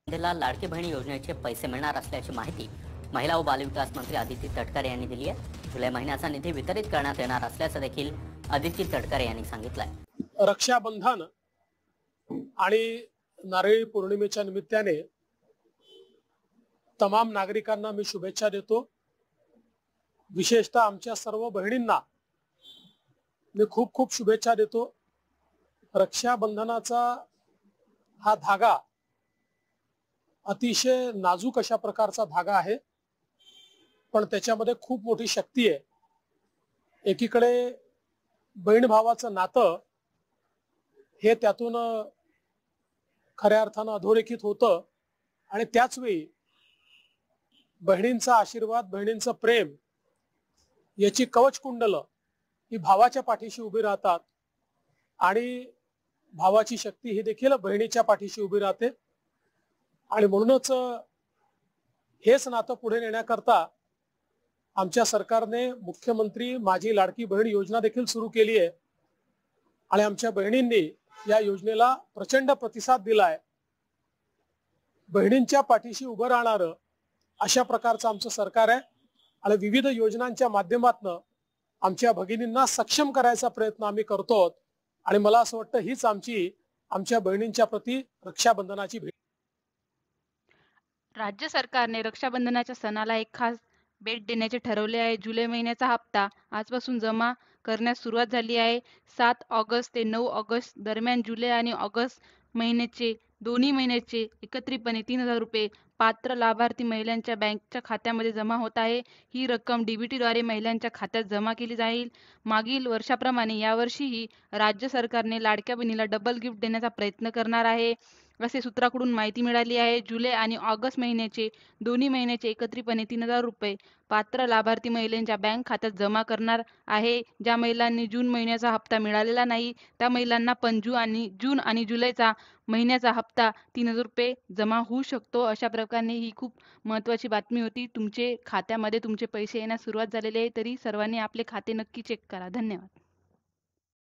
महिला लाडकी बहिणी योजनेचे पैसे मिळणार असल्याची माहिती महिला व बालविकास मंत्री आदिती तटकरे यांनी दिली आहे। जुलै महिन्याचा निधी वितरित करण्यात येणार असल्याचं देखील आदिती तटकरे यांनी सांगितलंय। रक्षाबंधन आणि नारळी पौर्णिमेच्या निमित्ताने तमाम नागरिकांना मी शुभेच्छा देतो। विशेषतः आमच्या सर्व बहिणींना मी खूप खूप शुभेच्छा देतो। रक्षाबंधनाचा हा धागा अतिशय नाजूक अशा प्रकारचा धागा आहे, पण त्याच्यामध्ये खूप मोठी शक्ती आहे। एकीकडे बहीण भावाचं नातं हे त्यातून खऱ्या अर्थानं अधोरेखित होतं आणि त्याच वेळी बहिणींचा आशीर्वाद, बहिणींचं प्रेम याची कवच कुंडलं ही भावाच्या पाठीशी उभी राहतात आणि भावाची शक्ती ही देखील बहिणीच्या पाठीशी उभी राहते। आणि म्हणूनच हेच नातं पुढे नेण्याकरता आमच्या सरकारने मुख्यमंत्री माझी लाडकी बहीण योजना देखील सुरू केली आहे आणि आमच्या बहिणींनी या योजनेला प्रचंड प्रतिसाद दिलाय। बहिणींच्या पाठीशी उभं राहणारं अशा प्रकारचं आमचं सरकार आहे आणि विविध योजनांच्या माध्यमातून आमच्या भगिनींना सक्षम करायचा प्रयत्न आम्ही करतो आणि मला असं वाटतं हीच आमच्या बहिणींच्या प्रती रक्षाबंधनाची भेट। राज्य सरकारने रक्षाबंधनाच्या सणाला एक खास भेट देण्याचे ठरवले आहे। जुलै महिन्याचा हप्ता आजपासून जमा करण्यास सुरुवात झाली आहे। 7 ऑगस्ट ते 9 ऑगस्ट दरम्यान जुलै आणि ऑगस्ट महिन्याचे दोन्ही महिन्याचे एकत्रितपणे 3000 रुपये पात्र लाभार्थी महिलांच्या बँकच्या खात्यामध्ये जमा होत आहे। ही रक्कम डीबीटीद्वारे महिलांच्या खात्यात जमा केली जाईल। मागील वर्षाप्रमाणे यावर्षीही राज्य सरकारने लाडक्या बहिणीला डबल गिफ्ट देण्याचा प्रयत्न करणार आहे, असे सूत्राकडून माहिती मिळाली आहे। जुलै आणि ऑगस्ट महिन्याचे दोन्ही महिन्याचे एकत्रितपणे 3000 रुपये पात्र लाभार्थी महिलांच्या बँक खात्यात जमा करणार आहे। ज्या महिलांनी जून महिन्याचा हप्ता मिळालेला नाही त्या महिलांना पण जून आणि जुलैचा महिन्याचा हप्ता 3000 रुपये जमा होऊ शकतो। अशा प्रकारे ही खूप महत्त्वाची बातमी होती। तुमचे खात्यामध्ये तुमचे पैसे येण्यास सुरुवात झालेली आहे, तरी सर्वांनी आपले खाते नक्की चेक करा। धन्यवाद।